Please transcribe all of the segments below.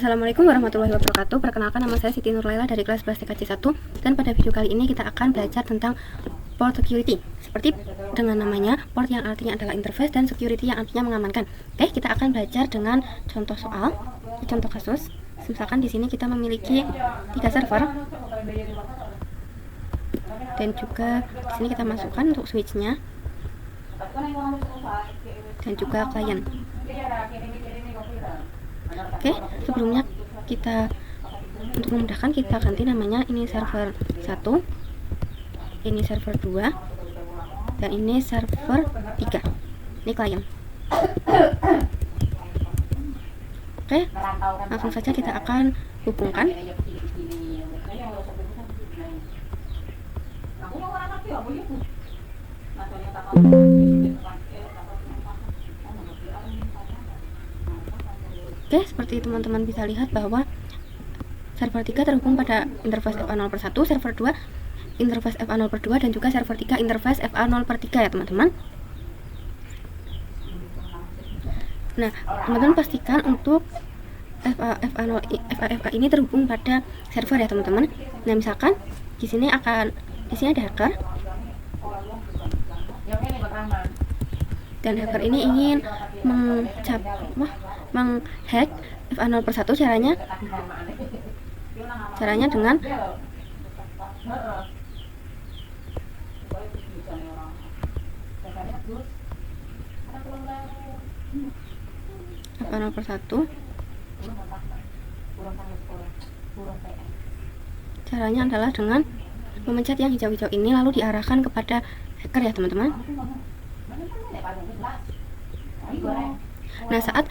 Assalamualaikum warahmatullahi wabarakatuh. Perkenalkan, nama saya Siti Nurlaila dari kelas 11 TKJ 1. Dan pada video kali ini kita akan belajar tentang port security. Seperti dengan namanya, port yang artinya adalah interface dan security yang artinya mengamankan. Oke, kita akan belajar dengan contoh soal, contoh kasus. Misalkan di sini kita memiliki 3 server. Dan juga di sini kita masukkan untuk switch-nya dan juga klien. Oke, sebelumnya kita untuk memudahkan kita ganti namanya, ini server 1, ini server 2, dan ini server 3. Ini klien. Oke, langsung saja kita akan hubungkan. Oke, seperti teman-teman bisa lihat bahwa server 3 terhubung pada interface FA0/1, server 2 interface FA0/2, dan juga server 3 interface FA0/3 ya teman-teman. Nah, teman-teman pastikan untuk FA ini terhubung pada server ya teman-teman. Nah, misalkan di sini ada hacker. Dan hacker ini ingin menghack FA0/1. Caranya dengan FA0/1. Caranya adalah dengan memencet yang hijau-hijau ini lalu diarahkan kepada hacker ya teman-teman. Nah, saat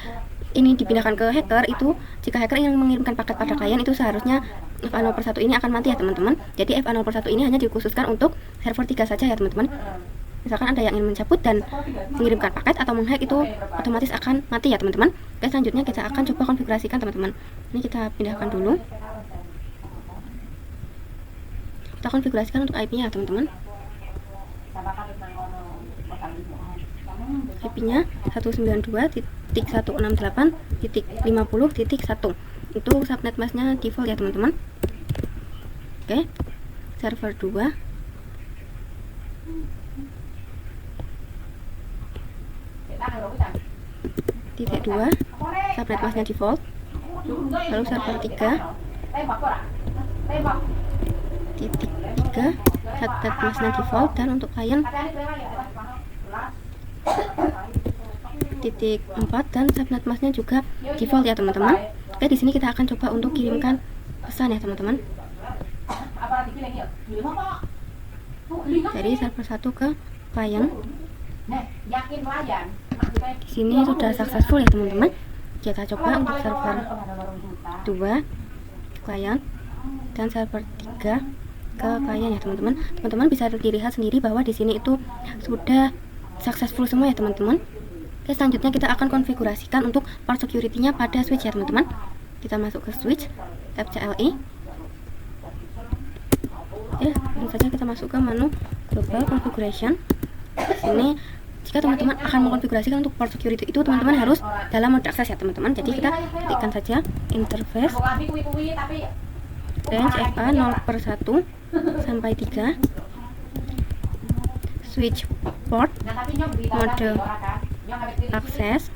ini dipindahkan ke hacker, itu jika hacker ingin mengirimkan paket pada klien, itu seharusnya FA0/1 ini akan mati ya teman-teman. Jadi FA0/1 ini hanya dikhususkan untuk server 3 saja ya teman-teman. Misalkan ada yang ingin mencabut dan mengirimkan paket atau menghack, itu otomatis akan mati ya teman-teman. Oke, selanjutnya kita akan coba konfigurasikan teman-teman. Ini kita pindahkan dulu. Kita konfigurasikan untuk IP-nya ya teman-teman. IP-nya 192.168.50.1. Itu subnet mask-nya default ya teman-teman. Oke, server 2 titik 2 subnet mask-nya default. Lalu server 3 titik 3 subnet mask-nya default. Dan untuk klien titik 4 dan subnet mask-nya juga default ya teman-teman. Oke, di sini kita akan coba untuk kirimkan pesan ya teman-teman. Dari server 1 ke klien. Di sini sudah successful ya teman-teman. Kita coba untuk server 2 klien dan server 3 ke klien ya teman-teman. Teman-teman bisa dilihat sendiri bahwa di sini itu sudah successful semua ya teman-teman. Oke, selanjutnya kita akan konfigurasikan untuk port security-nya pada switch ya teman-teman. Kita masuk ke switch, tab CLI. Oke, langsung saja kita masuk ke menu global configuration. Di sini jika teman-teman akan mengkonfigurasikan untuk port security itu, teman-teman harus dalam mode akses ya teman-teman. Jadi kita ketikkan saja interface range FA0/1 sampai 3, switch port mode akses.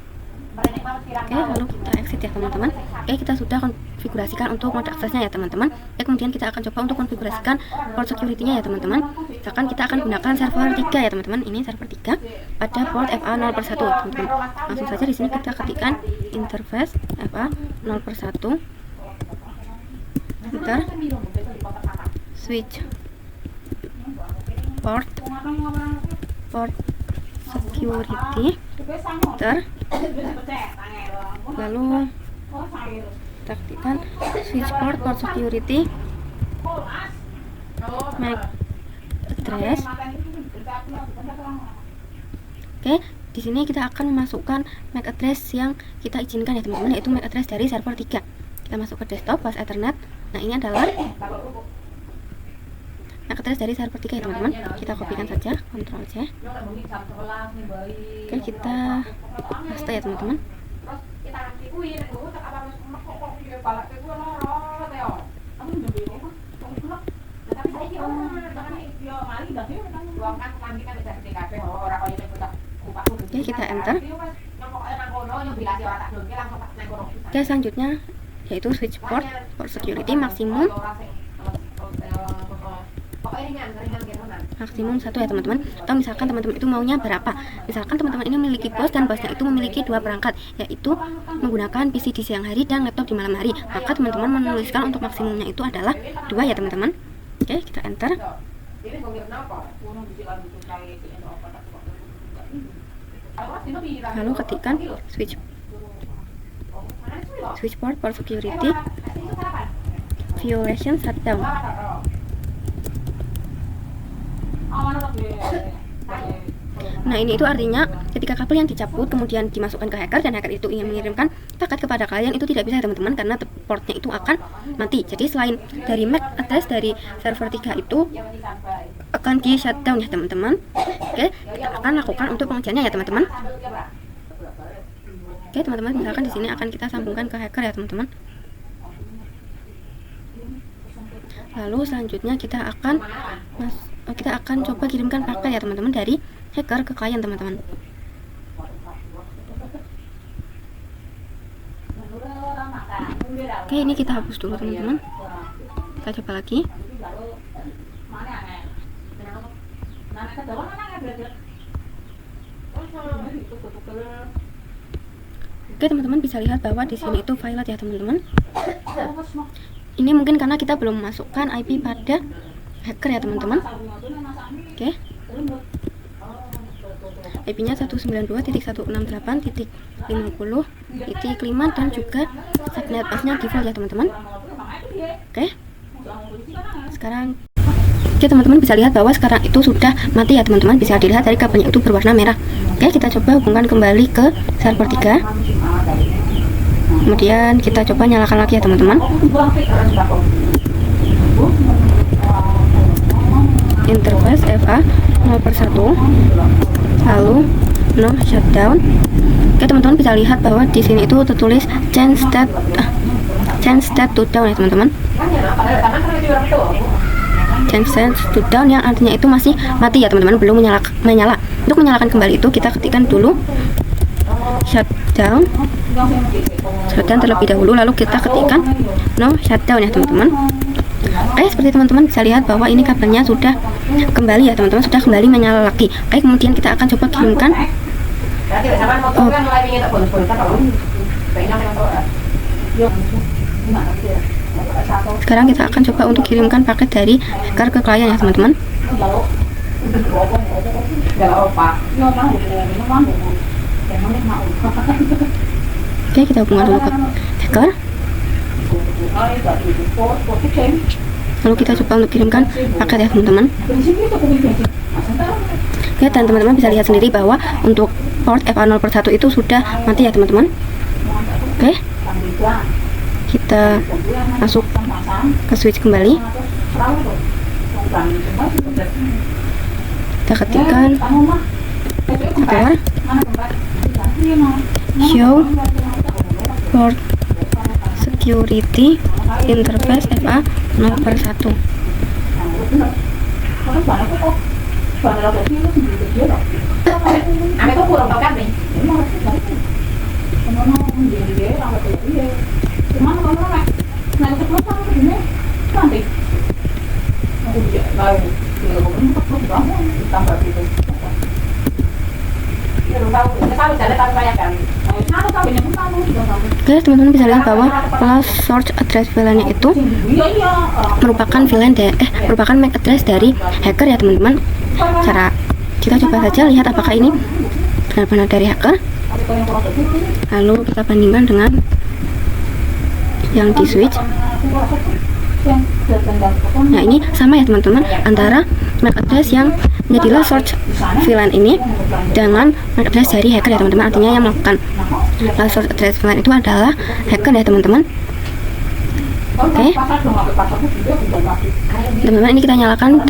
Oke, lalu kita exit ya teman-teman. Oke, kita sudah konfigurasikan untuk mode aksesnya ya teman-teman. Kemudian kita akan coba untuk konfigurasikan port security-nya ya teman-teman. Misalkan kita akan gunakan server 3 ya teman-teman. Ini server 3 pada port FA0/1 teman-teman. Langsung saja di sini kita ketikkan interface FA0/1, enter, switch port security, enter, lalu ketikkan switch port security MAC address. Oke, di sini kita akan memasukkan MAC address yang kita izinkan ya teman-teman, yaitu MAC address dari server 3. Kita masuk ke desktop pas Ethernet. Nah, ini adalah MAC address dari server 3 ya teman-teman. Kita kopikan saja, Ctrl C. Oke, kita paste ya teman-teman. Oke, kita enter. Oke, selanjutnya yaitu switch port security maksimum 1 ya teman-teman. Atau misalkan teman-teman itu maunya berapa, misalkan teman-teman ini memiliki bos dan bosnya itu memiliki 2 perangkat, yaitu menggunakan PC di siang hari dan laptop di malam hari, maka teman-teman menuliskan untuk maksimumnya itu adalah 2 ya teman-teman. Oke, kita enter. Lalu ketikkan switch port for security violation shutdown. Nah, ini itu artinya ketika kabel yang dicabut kemudian dimasukkan ke hacker dan hacker itu ingin mengirimkan paket kepada kalian, itu tidak bisa ya teman-teman, karena portnya itu akan mati. Jadi selain dari MAC address dari server 3 itu akan di shutdown ya teman-teman. Oke, kita akan lakukan untuk pengujiannya ya teman-teman. Oke teman-teman, misalkan di sini akan kita sambungkan ke hacker ya teman-teman. Lalu selanjutnya kita akan coba kirimkan paket ya teman-teman dari hacker ke klien teman-teman. Oke, ini kita hapus dulu teman-teman. Kita coba lagi. Oke teman-teman, bisa lihat bahwa di sini itu violet ya teman-teman. Ini mungkin karena kita belum memasukkan IP pada hacker ya teman-teman. Oke, IP-nya 192.168.50.5 dan juga subnet pass-nya default ya teman-teman. Oke, sekarang teman-teman bisa lihat bahwa sekarang itu sudah mati ya teman-teman. Bisa dilihat dari kabelnya itu berwarna merah. Oke, kita coba hubungkan kembali ke server 3. Kemudian kita coba nyalakan lagi ya teman-teman. Interface FA 0/1, lalu no shutdown. Oke teman-teman, bisa lihat bahwa di sini itu tertulis change state to down ya teman-teman. Change state to down yang artinya itu masih mati ya teman-teman, belum menyala. Untuk menyalakan kembali itu kita ketikkan dulu shutdown terlebih dahulu, lalu kita ketikkan no shutdown ya teman-teman. Oke, seperti teman-teman bisa lihat bahwa ini kabelnya sudah kembali ya teman-teman, sudah kembali menyala lagi. Oke, kemudian kita akan coba kirimkan sekarang kita akan coba untuk kirimkan paket dari hacker ke klien ya teman-teman. Oke, kita hubungkan dulu ke hacker. Lalu kita coba untuk kirimkan paket ya teman-teman. Oke, dan teman-teman bisa lihat sendiri bahwa untuk port FA 0/1 itu sudah mati ya teman-teman. Oke, kita masuk ke switch kembali. Kita ketikkan keluar show port security interface FA 0/1. Oke, teman-teman bisa lihat bahwa last source address VLAN-nya itu merupakan merupakan MAC address dari hacker ya teman-teman. Kita coba saja lihat apakah ini benar-benar dari hacker. Lalu kita bandingkan dengan yang di switch. Nah, ini sama ya teman-teman, antara MAC address yang menjadi last source VLAN ini dengan MAC address dari hacker ya teman-teman. Artinya yang melakukan last source address VLAN itu adalah hacker ya teman-teman. Oke, teman-teman, ini kita nyalakan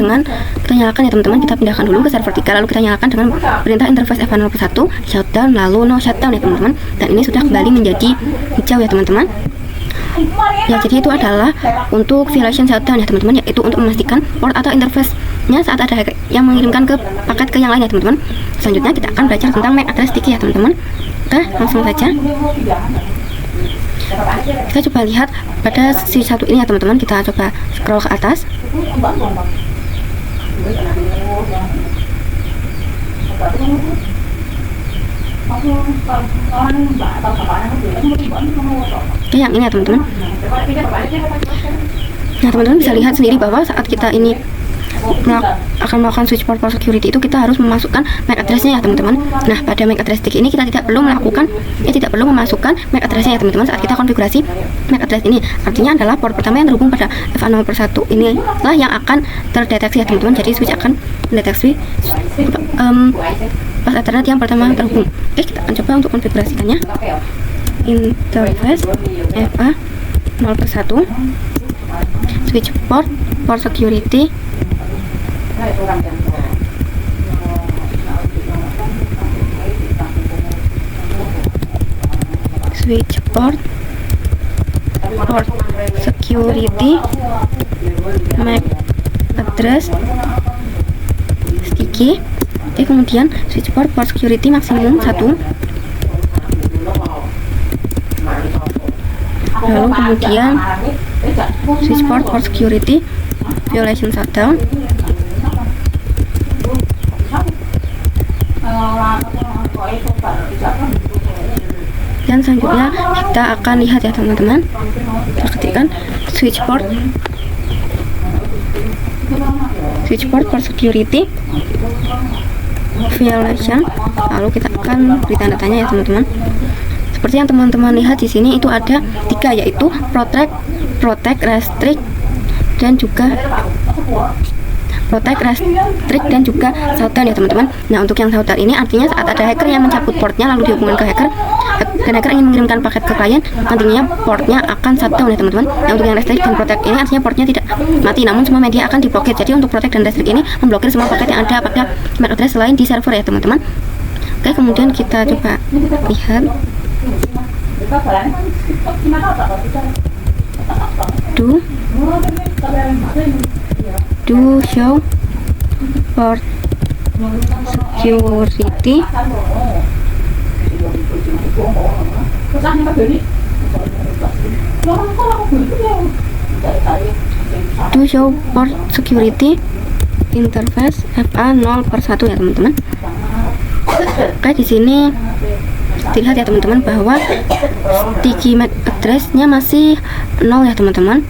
ya teman-teman. Kita pindahkan dulu ke server 3, lalu kita nyalakan dengan perintah interface F101 shutdown, lalu no shutdown ya teman-teman. Dan ini sudah kembali menjadi hijau ya teman-teman. Ya, jadi itu adalah untuk violation shutdown ya teman-teman, yaitu untuk memastikan port atau interface-nya saat ada hacker yang mengirimkan ke paket ke yang lain ya teman-teman. Selanjutnya kita akan belajar tentang MAC address sticky ya teman-teman. Oke, langsung saja. Kita coba lihat pada switch 1 ini ya teman-teman. Kita coba scroll ke atas. Oke, yang ini ya teman-teman. Nah, teman-teman bisa lihat sendiri bahwa saat kita ini akan melakukan switch port security itu kita harus memasukkan MAC address-nya ya teman-teman. Nah, pada MAC address stick ini kita tidak perlu memasukkan MAC address-nya ya teman-teman saat kita konfigurasi MAC address ini. Artinya adalah port pertama yang terhubung pada FA0/1 inilah yang akan terdeteksi ya teman-teman. Jadi switch akan mendeteksi pas Ethernet yang pertama terhubung. Oke, kita akan coba untuk konfigurasikannya. Interface FA0/1 switch port security. Switch port security MAC address sticky. Oke, kemudian switch port security maksimum 1. Lalu kemudian switch port security violation shutdown. Dan selanjutnya kita akan lihat ya teman-teman. Kita ketikkan switch port security violation, lalu kita akan beri tanda tanya ya teman-teman. Seperti yang teman-teman lihat di sini itu ada 3, yaitu protect, restrict, dan juga shutdown ya teman-teman. Nah, untuk yang shutdown ini artinya saat ada hacker yang mencabut portnya lalu dihubungkan ke hacker dan hacker ingin mengirimkan paket ke klien, nantinya portnya akan shutdown ya teman-teman. Nah, untuk yang restrict dan protect ini artinya portnya tidak mati, namun semua media akan diblokir. Jadi untuk protect dan restrict ini memblokir semua paket yang ada pada MAC address selain di server ya teman-teman. Oke, kemudian kita coba lihat do show port security interface FA0/1 ya teman-teman. Oke, di sini dilihat ya teman-teman bahwa sticky MAC address-nya masih 0 ya teman-teman.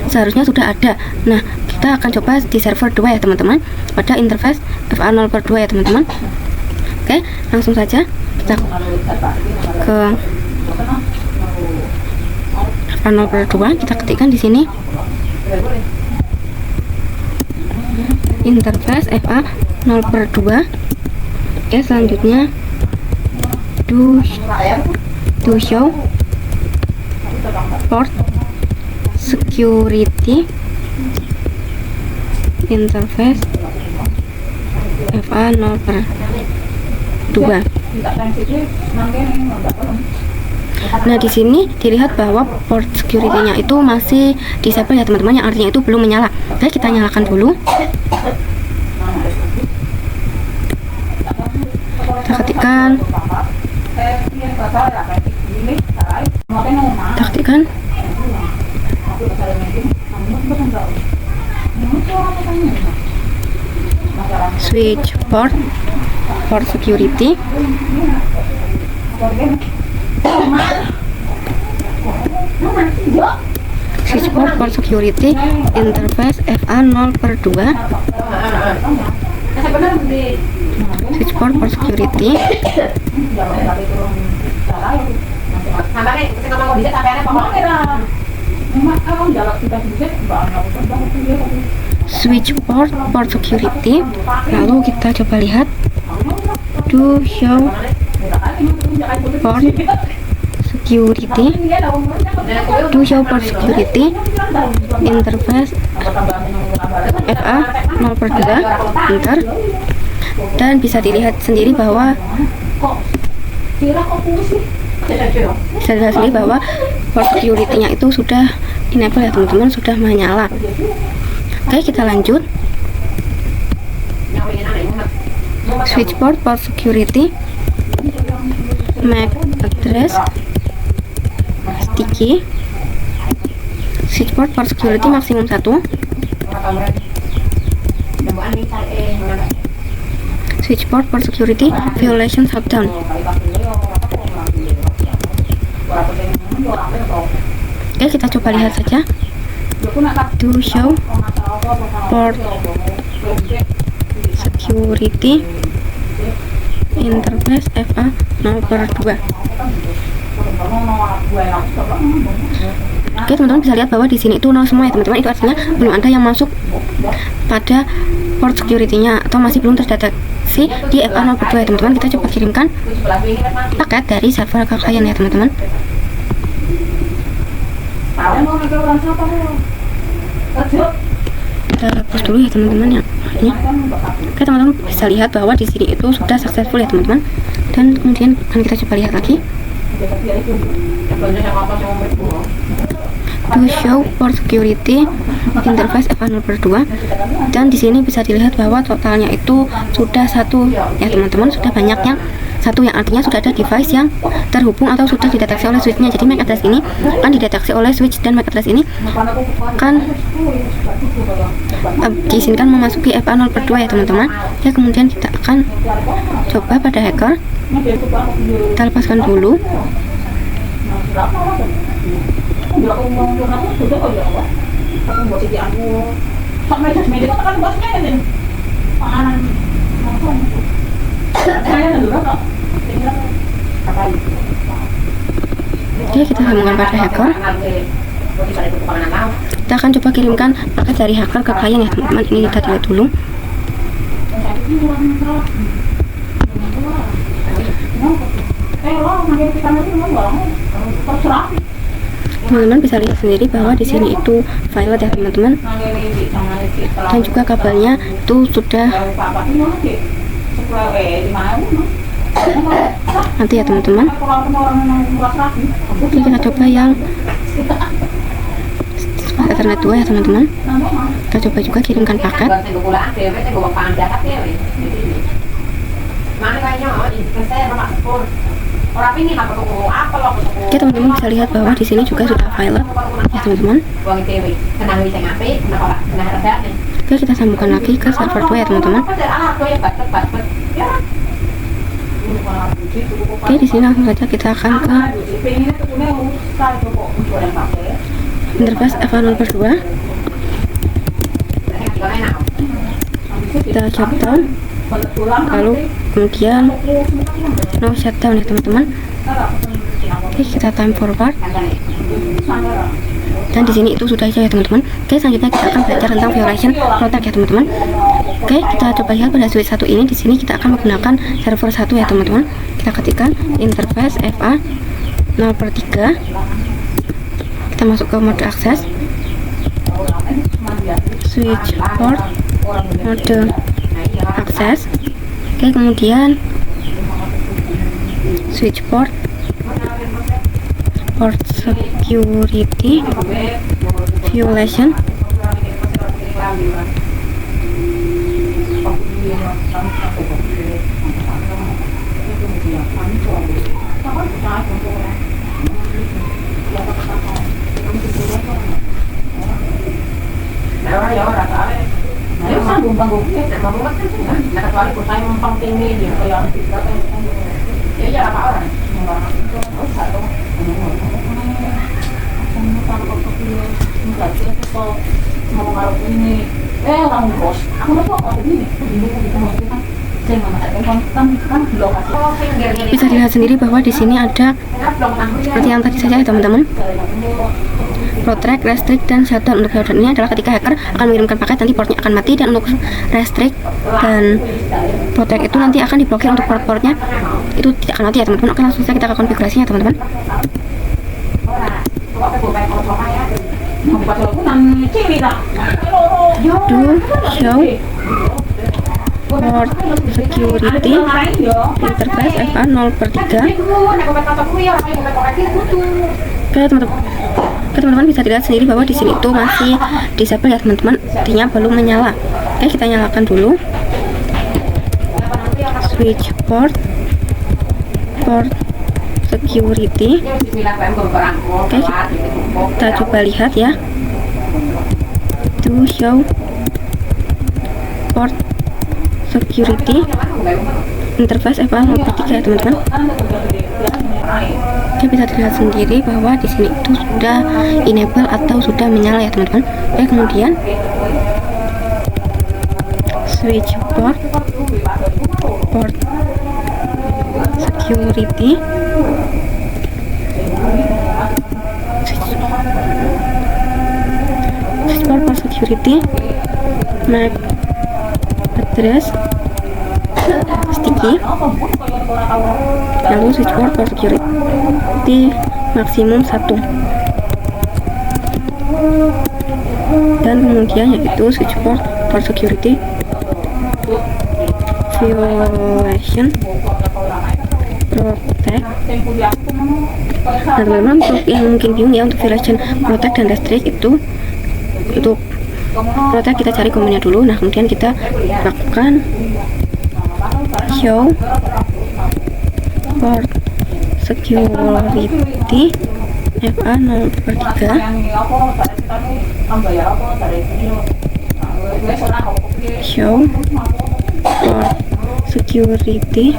Seharusnya sudah ada. Nah, kita akan coba di server 2 ya teman-teman, pada interface FA0/2 ya teman-teman. Oke, langsung saja kita ke FA0/2. Kita ketikkan di sini interface FA0/2. Oke, selanjutnya do show port security interface FA0/2. Nah, di sini dilihat bahwa port security-nya itu masih disable ya teman-teman, yang artinya itu belum menyala. Oke, kita nyalakan dulu. Kita ketikkan switch port security interface FA0/2. Switch port security security. Lalu kita coba lihat do show port security, to show port security, interface FA 0/2, enter. Dan bisa dilihat sendiri bahwa port security-nya itu sudah enable ya teman-teman, sudah menyala. Oke, kita lanjut. Switch port security, MAC address, sticky. Switch port security maksimum 1. Switch port security violation shutdown. Oke, kita coba lihat saja. To show port security, interface FA 0/2. Oke, teman-teman bisa lihat bahwa di sini itu 0 semua ya teman-teman. Itu artinya belum ada yang masuk pada port security-nya atau masih belum terdeteksi di FA 0/2 ya teman-teman. Kita coba kirimkan paket dari server ke klien ya teman-teman. Kita hapus dulu ya teman-teman ya ini. Oke, teman-teman bisa lihat bahwa di sini itu sudah successful ya teman-teman. Dan kemudian akan kita coba lihat lagi. To show port security interface FA 0/2, dan di sini bisa dilihat bahwa totalnya itu sudah 1 ya teman-teman, sudah banyak yang 1, yang artinya sudah ada device yang terhubung atau sudah dideteksi oleh switch-nya. Jadi MAC address ini akan dideteksi oleh switch dan MAC address ini akan diizinkan memasuki FA 0/2 ya teman-teman. Ya, kemudian kita akan coba pada hacker. Kita lepaskan dulu. Oke, kita sambungkan pada hacker. Kita akan coba kirimkan paket dari hacker ke klien ya teman-teman. Ini kita lihat dulu. Teman-teman bisa lihat sendiri bahwa di sini itu violet ya teman-teman, dan juga kabelnya itu sudah nanti ya teman-teman. Oke, kita coba yang Ethernet 2 ya teman-teman. Kita coba juga kirimkan paket. Oke, teman-teman bisa lihat bahwa di sini juga sudah violet ya teman-teman. Oke, kita sambungkan lagi ke server 2 ya teman-teman. Oke, di sini langsung saja kita akan ke interface FA 0/2. Kita shutdown, lalu kemudian no shutdown ya teman-teman. Oke, kita time forward, dan di sini itu sudah aja ya teman-teman. Oke, selanjutnya kita akan belajar tentang violation protect ya teman-teman. Oke, kita coba lihat pada switch 1 ini. Di sini kita akan menggunakan server 1 ya teman-teman. Kita ketikkan interface FA 0/3. Kita masuk ke mode akses, switch port mode akses. Oke, kemudian switch port security violation. Bisa dilihat sendiri bahwa di sini ada seperti yang tadi saja ya teman-teman. Protect, restrict, dan shutdown. Untuk shutdown ini adalah ketika hacker akan mengirimkan paket, nanti portnya akan mati, dan untuk restrict dan protect itu nanti akan diblokir untuk port-portnya itu tidak akan mati ya teman-teman. Oke, langsung saja kita ke konfigurasinya teman-teman. show port security interface FA 0/3. Oke teman-teman bisa dilihat sendiri bahwa di sini itu masih disable ya teman-teman, artinya belum menyala. Oke, kita nyalakan dulu. Switch port security. Oke, kita coba lihat ya. To show port security interface FA 0/3 ya teman-teman. Oke, bisa dilihat sendiri bahwa di sini itu sudah enable atau sudah menyala ya teman-teman. Oke, kemudian switch port security MAC address sticky, lalu switch port security maksimum 1, dan kemudian yaitu switch port security violation protect. Nah teman-teman, untuk yang mungkin bingung ya, untuk violation protect dan restrict itu, untuk protect kita cari komennya dulu. Nah kemudian kita lakukan show port security FA 0/3. Show port security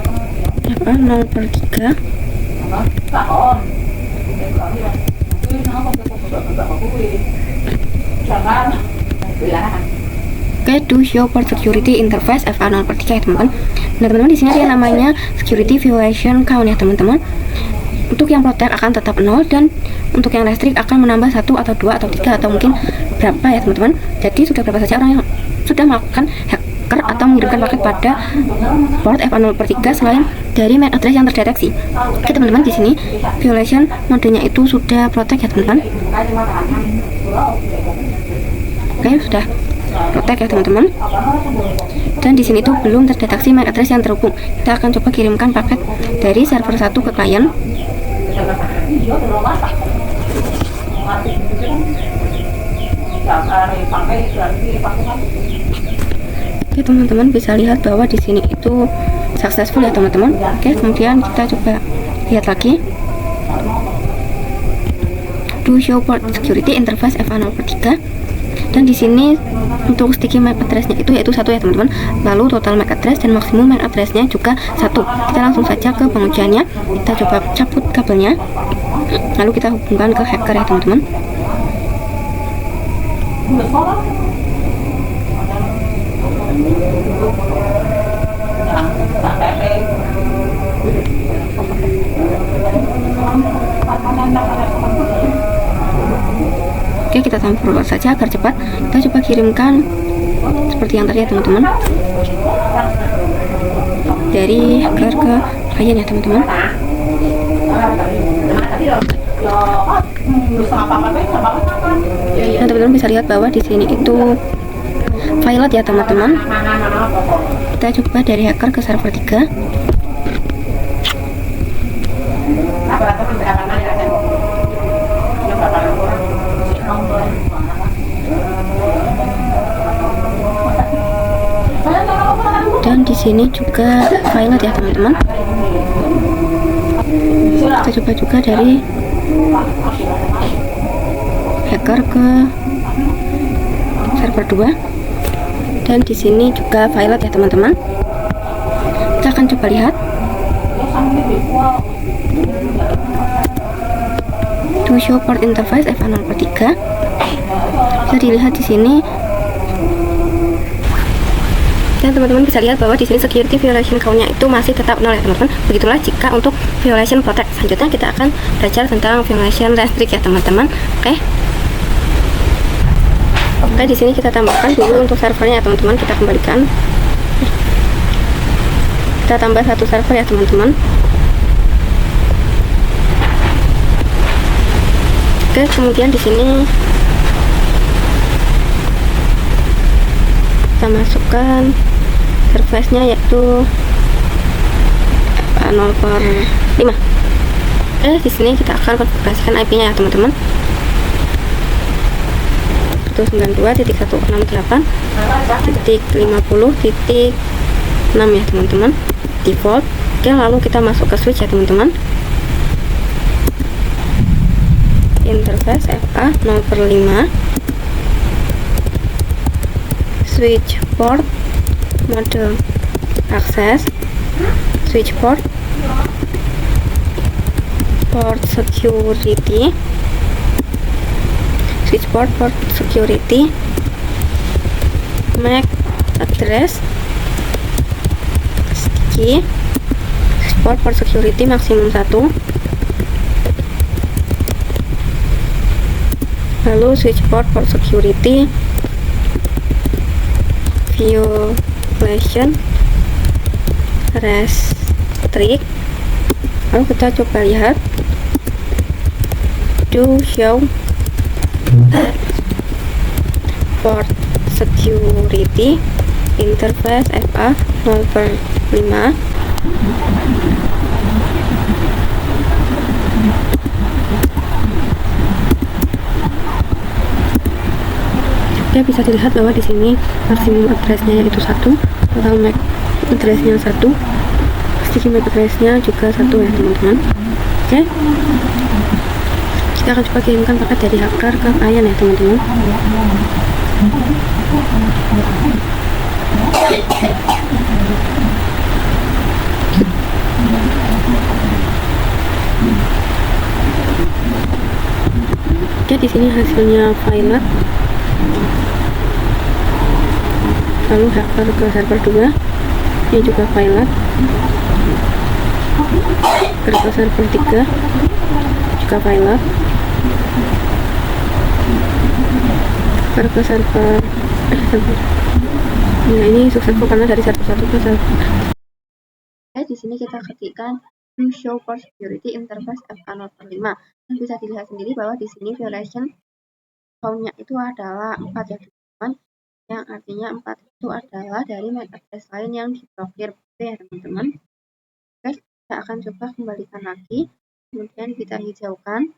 FA 0/3. Oke, do show port security interface FA 0/3 ya teman-teman. Nah teman-teman, di sini ada yang namanya security violation count ya teman-teman. Untuk yang protect akan tetap 0, dan untuk yang restrict akan menambah 1 atau 2 atau 3 atau mungkin berapa ya teman-teman. Jadi sudah berapa saja orang yang sudah melakukan hacker atau mengirimkan paket pada port FA 0/3 selain dari MAC address yang terdeteksi. Oke teman-teman, di sini violation modenya itu sudah protect ya teman-teman. Oke, sudah protect ya teman-teman. Dan di sini tuh belum terdeteksi MAC address yang terhubung. Kita akan coba kirimkan paket dari server 1 ke klien. Oke teman-teman, bisa lihat bahwa di sini itu successful ya teman-teman. Oke, kemudian kita coba lihat lagi. Do show port security interface FA 0/3. Dan di sini untuk sticky MAC address-nya itu yaitu 1 ya teman-teman. Lalu total MAC address dan maksimum MAC address-nya juga 1. Kita langsung saja ke pengujiannya. Kita coba cabut kabelnya, lalu kita hubungkan ke hacker ya teman-teman. Oke, kita tampil saja agar cepat. Kita coba kirimkan seperti yang tadi ya teman-teman, dari hacker ke klien ya teman-teman. Nah teman-teman, bisa lihat bahwa di sini itu violet ya teman-teman. Kita coba dari hacker ke server 3. Dan di sini juga violet ya teman-teman. Kita coba juga dari hacker ke server 2, dan di sini juga violet ya teman-teman. Kita akan coba lihat. To show port interface FA 0/3. Bisa dilihat di sini. Dan teman-teman bisa lihat bahwa di sini security violation count-nya itu masih tetap 0 ya teman-teman. Begitulah jika untuk violation protect. Selanjutnya kita akan belajar tentang violation restrict ya teman-teman. Oke, di sini kita tambahkan dulu untuk servernya ya teman-teman. Kita kembalikan. Kita tambah 1 server ya teman-teman. Oke, Oke, kemudian di sini kita masukkan service-nya yaitu 0/5. Oke, di sini kita akan konfigurasikan IP-nya ya teman-teman. Itu 92.168.50.6 ya teman-teman, default. Oke, lalu kita masuk ke switch ya teman-teman. Interface FA 0/5, switch port, mode access, switch port, port security, switch port security, MAC address, sticky, switch port security maksimum 1, lalu switch port security violation restrict. Lalu kita coba lihat do show port security interface FA 0/5. Oke, bisa dilihat bahwa di sini maksimum address-nya yaitu 1, total MAC address-nya 1, sticky MAC address-nya juga 1 ya teman-teman. Oke, kita akan coba kirimkan paket dari hacker ke klien ya teman-teman. Oke, di sini hasilnya violet. Lalu hacker ke server 2, ini juga violet. Hacker ke server 3 juga violet. Hacker ke server nah, ini successful karena dari server 1 ke server. Oke, di sini kita ketikkan show port security interface FA 0/5. Dan bisa dilihat sendiri bahwa di sini violation count-nya itu adalah 4 ya teman-teman, yang artinya 4 itu adalah dari MAC address lain yang diblokir ya teman-teman. Oke, kita akan coba kembalikan lagi, kemudian kita hijaukan.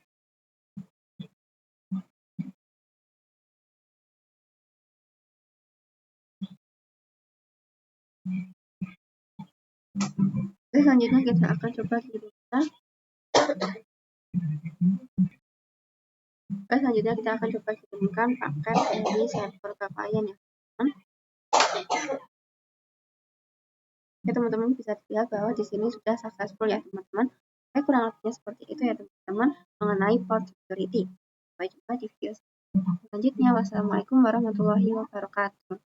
Oke, selanjutnya kita akan coba kirimkan. Oke, selanjutnya kita akan coba kirimkan paket dari server ke klien ya teman-teman. Oke, teman-teman bisa dilihat bahwa di sini sudah successful ya teman-teman. Oke, kurang lebihnya seperti itu ya teman-teman mengenai port security. Sampai jumpa di video selanjutnya. Wassalamualaikum warahmatullahi wabarakatuh.